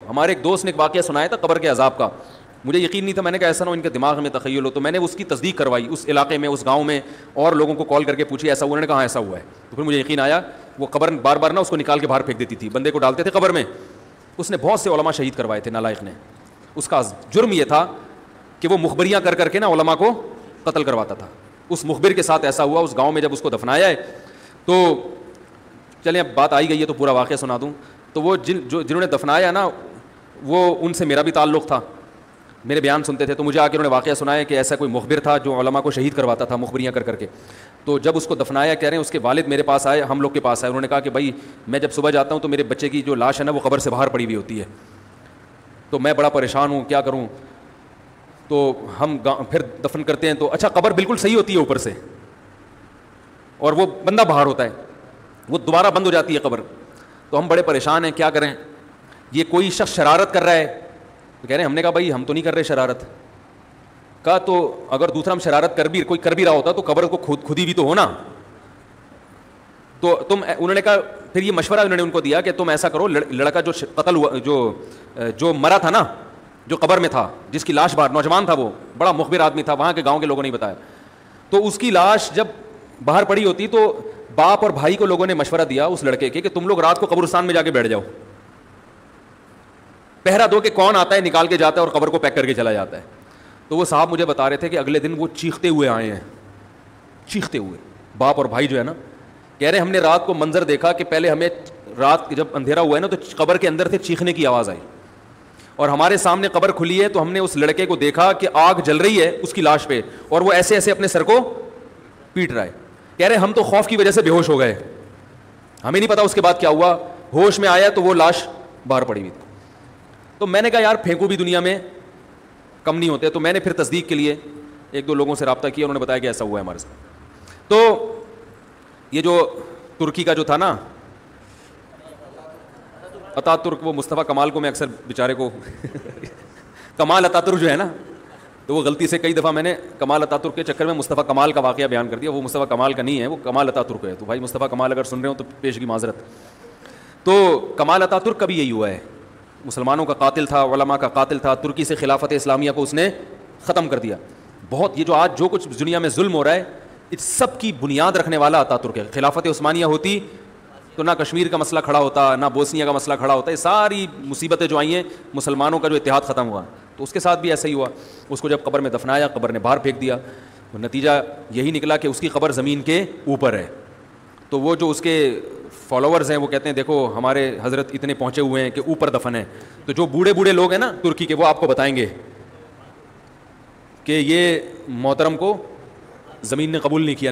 ہمارے ایک دوست نے ایک واقعہ سنایا تھا قبر کے عذاب کا. مجھے یقین نہیں تھا, میں نے کہا ایسا نہ ہو ان کے دماغ میں تخیل ہو. تو میں نے اس کی تصدیق کروائی اس علاقے میں, اس گاؤں میں, اور لوگوں کو کال کر کے پوچھی ایسا ہوا, انہوں نے کہا ایسا ہوا ہے. تو پھر مجھے یقین آیا. وہ قبر بار بار نا اس کو نکال کے باہر پھینک دیتی تھی, بندے کو ڈالتے تھے قبر میں. اس نے بہت سے علماء شہید کروائے تھے نالائق نے. اس کا جرم یہ تھا کہ وہ مخبریاں کر کر کے نا علماء کو قتل کرواتا تھا. اس مخبر کے ساتھ ایسا ہوا اس گاؤں میں. جب اس کو دفنایا ہے تو چلیں اب بات آئی گئی ہے تو پورا واقعہ سنا دوں. تو وہ جنہوں نے دفنایا نا, وہ ان سے میرا بھی تعلق تھا, میرے بیان سنتے تھے. تو مجھے آ کے انہوں نے واقعہ سنایا کہ ایسا کوئی مخبر تھا جو علماء کو شہید کرواتا تھا مخبریاں کر کر کے. تو جب اس کو دفنایا, کہہ رہے ہیں اس کے والد میرے پاس آئے, ہم لوگ کے پاس آئے. انہوں نے کہا کہ بھائی میں جب صبح جاتا ہوں تو میرے بچے کی جو لاش ہے نا وہ قبر سے باہر پڑی ہوئی ہوتی ہے, تو میں بڑا پریشان ہوں, کیا کروں. تو ہم پھر دفن کرتے ہیں تو اچھا قبر بالکل صحیح ہوتی ہے اوپر سے, اور وہ بندہ باہر ہوتا ہے, وہ دوبارہ بند ہو جاتی ہے قبر. تو ہم بڑے پریشان ہیں, کیا کریں. یہ کوئی شخص شرارت کر رہا ہے. تو کہہ رہے ہیں ہم نے کہا بھائی ہم تو نہیں کر رہے شرارت. کہا تو اگر دوسرا ہم شرارت کوئی کر بھی رہا ہوتا تو قبر کو کھودی بھی تو ہونا. تو انہوں نے کہا, پھر یہ مشورہ انہوں نے ان کو دیا کہ تم ایسا کرو, لڑکا جو قتل ہوا, جو مرا تھا نا, جو قبر میں تھا, جس کی لاش باہر, نوجوان تھا, وہ بڑا مخبر آدمی تھا, وہاں کے گاؤں کے لوگوں نے بتایا. تو اس کی لاش جب باہر پڑی ہوتی تو باپ اور بھائی کو لوگوں نے مشورہ دیا اس لڑکے کے کہ تم لوگ رات کو قبرستان میں جا کے بیٹھ جاؤ, پہرا دو کہ کون آتا ہے نکال کے جاتا ہے اور قبر کو پیک کر کے چلا جاتا ہے. تو وہ صاحب مجھے بتا رہے تھے کہ اگلے دن وہ چیختے ہوئے آئے ہیں, چیختے ہوئے, باپ اور بھائی جو ہے نا. کہہ رہے ہم نے رات کو منظر دیکھا کہ پہلے ہمیں رات جب اندھیرا ہوا ہے نا تو قبر کے اندر سے چیخنے کی آواز آئی, اور ہمارے سامنے قبر کھلی ہے تو ہم نے اس لڑکے کو دیکھا کہ آگ جل رہی ہے اس کی لاش پہ, اور وہ ایسے ایسے اپنے سر کو پیٹ رہا ہے. کہہ رہے ہم تو خوف کی وجہ سے بے ہوش ہو گئے, ہمیں نہیں پتا اس کے بعد کیا ہوا. ہوش میں آیا تو وہ لاش باہر پڑی ہوئی تھی. تو میں نے کہا یار پھینکو بھی دنیا میں کم نہیں ہوتے. تو میں نے پھر تصدیق کے لیے ایک دو لوگوں سے رابطہ کیا, انہوں نے بتایا کہ ایسا ہوا ہے ہمارے ساتھ. تو یہ جو ترکی کا جو تھا نا اتا ترک, وہ مصطفیٰ کمال کو میں اکثر بیچارے کو کمال اتا ترک جو ہے نا, تو وہ غلطی سے کئی دفعہ میں نے کمال اتا ترک کے چکر میں مصطفیٰ کمال کا واقعہ بیان کر دیا. وہ مصطفیٰ کمال کا نہیں ہے, وہ کمال اتا ترک ہے. تو بھائی مصطفیٰ کمال اگر سن رہے ہو تو پیشگی معذرت. تو کمال اتا ترک کا بھی یہی ہوا ہے, مسلمانوں کا قاتل تھا, علماء کا قاتل تھا. ترکی سے خلافت اسلامیہ کو اس نے ختم کر دیا. بہت یہ جو آج جو کچھ دنیا میں ظلم ہو رہا ہے اس سب کی بنیاد رکھنے والا اتا ترک ہے. خلافت عثمانیہ ہوتی تو نہ کشمیر کا مسئلہ کھڑا ہوتا, نہ بوسنیا کا مسئلہ کھڑا ہوتا. یہ ساری مصیبتیں جو آئی ہیں مسلمانوں کا جو اتحاد ختم ہوا, تو اس کے ساتھ بھی ایسا ہی ہوا. اس کو جب قبر میں دفنایا, قبر نے باہر پھینک دیا. تو نتیجہ یہی نکلا کہ اس کی قبر زمین کے اوپر ہے. تو وہ جو اس کے فالوورز ہیں وہ کہتے ہیں دیکھو ہمارے حضرت اتنے پہنچے ہوئے ہیں کہ اوپر دفن ہے. تو جو بوڑھے بوڑھے لوگ ہیں نا ترکی کے, وہ آپ کو بتائیں گے کہ یہ محترم کو زمین نے قبول نہیں کیا.